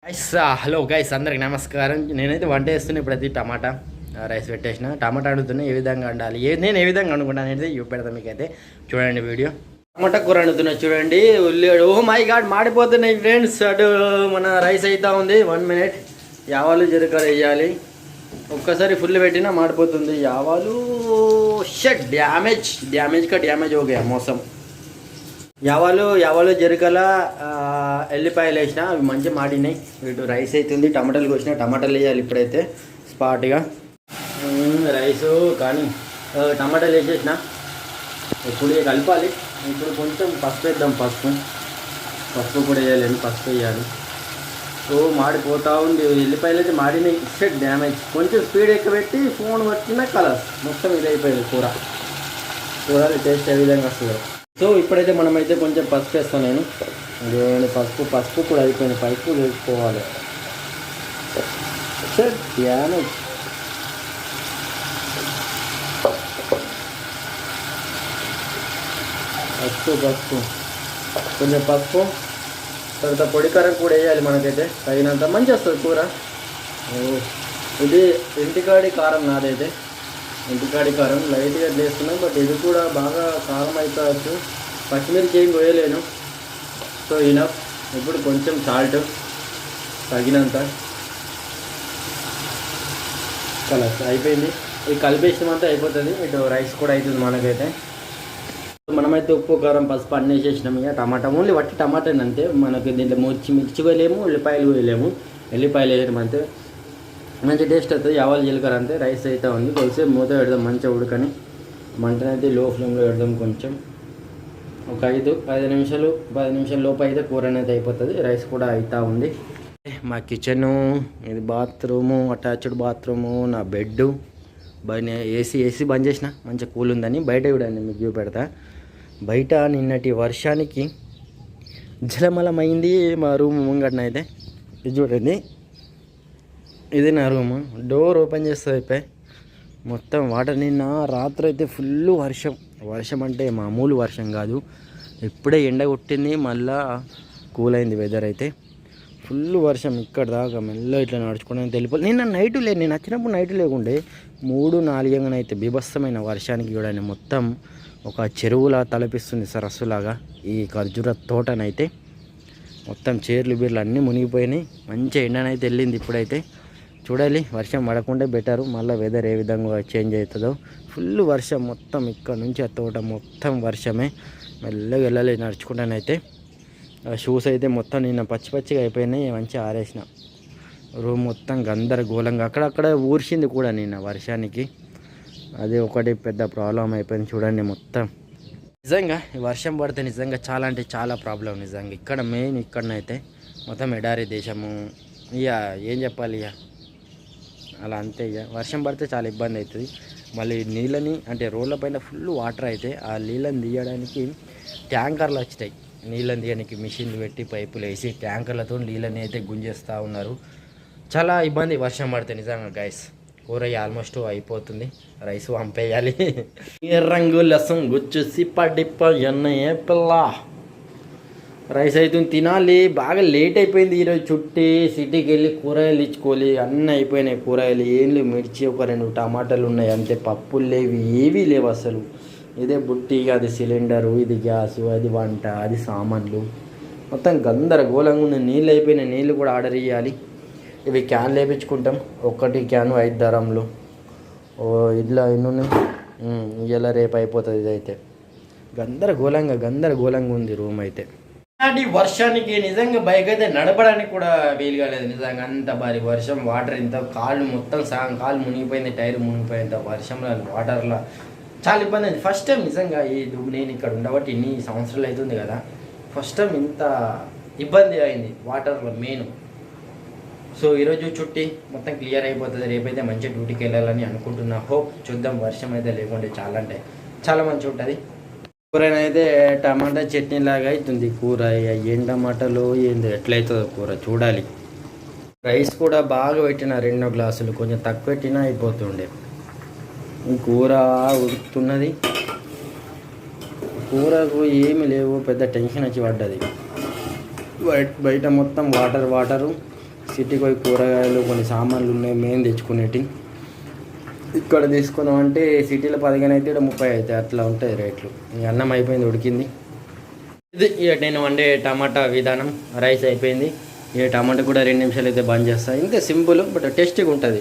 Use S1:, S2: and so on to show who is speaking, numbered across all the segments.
S1: Hello guys, అందరికి నమస్కారం. నేనైతే వంట చేస్తున్నా. ఇప్పుడైతే టమాటా రైస్ పెట్టేసిన. టమాటా అడుగుతున్నా ఏ విధంగా వండాలి, నేను ఏ విధంగా అనుకుంటాను అనేది చూపెడతాను మీకైతే. చూడండి వీడియో. టమాటా కూర వండుతున్నా చూడండి. ఉల్లిగడ్డ, ఓ మై గాడ్, మాడిపోతున్నాయి ఫ్రెండ్స్. అటు మన రైస్ అవుతా ఉంది. 1 మినిట్. యావాలు జీలకర్ర వేయాలి. ఒక్కసారి ఫుల్ పెట్టినా మాడిపోతుంది యావాలు. షట్, డ్యామేజ్ हो गया మోసం. యావాలు జీలకర్ర ఎల్లిపాయలు వేసిన, అవి మంచిగా మాడినాయి. ఇటు రైస్ అవుతుంది. టమాటాలు కోసిన, టమాటాలు వేయాలి ఇప్పుడైతే స్పాట్గా. రైసు కానీ టమాటాలు వేసేసిన. ఇప్పుడు కలపాలి. ఇప్పుడు కొంచెం పసుపు వేద్దాం. పసుపు కూడా వేయాలి. పసుపు వేయాలి. సో మాడిపోతూ ఉంది. ఎల్లిపాయలు అయితే మాడినాయి. Shit, damage. కొంచెం స్పీడ్ ఎక్కువ పెట్టి ఫోన్ పట్టిన కలర్ మొత్తం ఇది అయిపోయింది. కూర చూడాలి టేస్ట్ ఏ విధంగా వస్తుందో. సో ఇప్పుడైతే మనమైతే కొంచెం పసుపు వేస్తాను నేను. పసుపు కూడా అయిపోయింది. పసుపు వేసుకోవాలి. డ్యామేజ్. పసుపు కొంచెం పసుపు, తర్వాత పొడి కారం కూడా వేయాలి మనకైతే తగినంత. మంచి వస్తుంది కూర. ఇది ఇంటికాడి కారం, నాదైతే ఇంటికాడి కారం. లైట్గా వేస్తున్నాం, బట్ ఇది కూడా బాగా కారం అయిపోవచ్చు. పచ్చిమిర్చి ఏం కోయలేను. So enough. ఇప్పుడు కొంచెం సాల్ట్ తగినంత. కలర్ అయిపోయింది. ఇది కలిపేసినంత అయిపోతుంది. ఇటు రైస్ కూడా అవుతుంది మనకైతే. మనమైతే ఉప్పు కారం పసుపు అన్నీ వేసేసినాం. ఇక టమాటా ఓన్లీ వట్టి టమాటాని అంతే. మనకి దీంట్లో మిర్చి వేయలేము, ఉల్లిపాయలు వేయలేము. ఎల్లిపాయలు వేయడం అంతే. మంచి టేస్ట్ అవుతుంది. యావాలు జీలకర్ర అంతే. రైస్ అయితే ఉంది. కొద్దిసేపు మూత పెడదాం మంచిగా ఉడకని. మంటనైతే లో ఫ్లేమ్లో పెడదాం. కొంచెం ఒక 5 నిమిషాలు 10 నిమిషాల లోపు అయితే కూర అనేది అయిపోతుంది. రైస్ కూడా అవుతూ ఉంది. మా కిచెను, ఇది బాత్రూము, అటాచ్డ్ బాత్రూము, నా బెడ్. ఏసీ బంద్ చేసిన, మంచిగా కూల్ ఉందని. బయట చూడండి, మీకు చూపెడతా. బయట నిన్నటి వర్షానికి జలమలమైంది మా రూమ్ ముంగటన అయితే. ఇది చూడండి, ఇది నా రూము. డోర్ ఓపెన్ చేస్తే అయిపోయి మొత్తం వాటర్. నిన్న రాత్రి అయితే ఫుల్ వర్షం అంటే మామూలు వర్షం కాదు. ఇప్పుడే ఎండ కొట్టింది, మళ్ళా కూల్ అయింది వెదర్ అయితే. ఫుల్ వర్షం ఇక్కడ దాకా. మెల్ల ఇట్లా నడుచుకోవడానికి తెలిపి నిన్న నైటు లేదు. నేను వచ్చినప్పుడు నైటు లేకుండే 3-4 అయితే బీభత్సమైన వర్షానికి చూడండి. మొత్తం ఒక చెరువులా తలపిస్తుంది, సరస్సులాగా ఈ ఖర్జూర తోటనైతే. మొత్తం చీరలు బీర్లు అన్నీ మునిగిపోయినాయి. మంచి ఎండనైతే వెళ్ళింది. ఇప్పుడైతే చూడాలి, వర్షం పడకుండా బెటరు. మళ్ళీ వెదర్ ఏ విధంగా చేంజ్ అవుతుందో. ఫుల్ వర్షం మొత్తం. ఇక్కడ నుంచి ఆ తోట మొత్తం వర్షమే. మెల్లగా వెళ్ళాలి నడుచుకుంటానైతే. షూస్ అయితే మొత్తం నిన్న పచ్చిగా అయిపోయినాయి. మంచిగా ఆరేసిన. రూమ్ మొత్తం గందరగోళంగా. అక్కడక్కడ ఊర్చింది కూడా నిన్న వర్షానికి. అది ఒకటి పెద్ద ప్రాబ్లం అయిపోయింది చూడండి మొత్తం. నిజంగా ఈ వర్షం పడితే నిజంగా చాలా అంటే చాలా ప్రాబ్లం నిజంగా. ఇక్కడ మెయిన్ ఇక్కడనైతే మొత్తం ఎడారి దేశము. ఇక ఏం చెప్పాలి, ఇక అలా అంతే. ఇక వర్షం పడితే చాలా ఇబ్బంది అవుతుంది. మళ్ళీ నీళ్ళని అంటే రోడ్ల పైన ఫుల్ వాటర్ అయితే ఆ నీళ్ళని తీయడానికి ట్యాంకర్లు వచ్చినాయి. నీళ్ళని తీయడానికి మిషన్లు పెట్టి పైపులు వేసి ట్యాంకర్లతో నీళ్ళని అయితే గుంజేస్తూ ఉన్నారు. చాలా ఇబ్బంది వర్షం పడితే నిజంగా గైస్. కూర ఆల్మోస్ట్ అయిపోతుంది. రైస్ పంపేయాలి. రంగు లసం గుచ్చు సిప్పడిప్ప ఎన్నయ్య పిల్ల. రైస్ అయితే తినాలి. బాగా లేట్ అయిపోయింది ఈరోజు. చుట్టి సిటీకి వెళ్ళి కూరగాయలు ఇచ్చుకోవాలి. అన్నీ అయిపోయినాయి కూరగాయలు. ఏం లేవు, మిర్చి ఒక 2 టమాటాలు ఉన్నాయి అంతే. పప్పులు లేవు, ఏవీ లేవు అసలు. ఇదే బుట్టి, అది సిలిండరు, ఇది గ్యాసు, అది వంట, అది సామాన్లు. మొత్తం గందరగోళంగా ఉంది. నీళ్ళు అయిపోయినాయి. నీళ్ళు కూడా ఆర్డర్ ఇవ్వాలి. ఇవి క్యాన్లు వేయించుకుంటాం. 1 క్యాను 5 దరంలు. ఇట్లా ఎన్ని ఇలా రేపు అయిపోతుంది. ఇదైతే గందరగోళంగా ఉంది రూమ్ అయితే. వర్షానికి నిజంగా బైక్ అయితే నడపడానికి కూడా వీలు కాలేదు నిజంగా. అంత భారీ వర్షం. వాటర్ ఇంత కాళ్ళు మొత్తం సగం కాళ్ళు మునిగిపోయింది. టైర్ మునిగిపోయింది వర్షంలో, వాటర్లో. చాలా ఇబ్బంది అయింది. ఫస్ట్ టైం నిజంగా నేను ఇక్కడ ఉండబట్టి ఇన్ని సంవత్సరాలు అవుతుంది కదా. ఫస్ట్ టైం ఇంత ఇబ్బంది అయింది వాటర్లో మెయిన్. సో ఈరోజు చుట్టి మొత్తం క్లియర్ అయిపోతుంది. రేపైతే మంచి డ్యూటీకి వెళ్ళాలని అనుకుంటున్నా. హోప్ చూద్దాం. వర్షం అయితే లేకుంటే చాలా మంచిగా ఉంటుంది. కూరనైతే టమాటా చట్నీ లాగా అవుతుంది కూర. ఏం టమాటాలు ఏంది ఎట్లయితుందో కూర చూడాలి. రైస్ కూడా బాగా పెట్టిన 2 గ్లాసులు. కొంచెం తక్కువ పెట్టినా అయిపోతుండే. కూర ఉడుకుతున్నది. కూరకు ఏమి లేవు. పెద్ద టెన్షన్ వచ్చి పడ్డది. బయట మొత్తం వాటరు. సిటీకి పోయి కూరగాయలు కొన్ని సామాన్లు ఉన్నాయి మేము తెచ్చుకునేటి. ఇక్కడ తీసుకుందామంటే సిటీలో 15 అయితే ఇక్కడ 30 అవుతాయి, అట్లా ఉంటాయి రేట్లు. ఈ అన్నం అయిపోయింది, ఉడికింది. ఇది ఇక నేను వండే టమాటా విధానం. రైస్ అయిపోయింది. ఇక టమాటా కూడా 2 నిమిషాలు అయితే బంద్ చేస్తాను. ఇంతే సింపుల్ బట్ టేస్టీగా ఉంటుంది.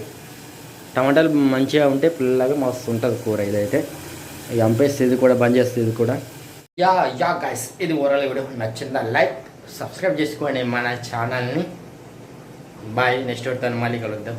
S1: టమాటాలు మంచిగా ఉంటే పిల్లగా మస్తు ఉంటుంది కూర. ఇదైతే ఇక అంపేస్తే ఇది కూడా బంద్ చేస్తుంది. ఇది కూడా యా గైస్, ఇది ఓవరాల్ వీడియో నచ్చిందా లైక్ సబ్స్క్రైబ్ చేసుకోండి మన ఛానల్ని. బాయ్, నెక్స్ట్ తను మళ్ళీ కలుద్దాం.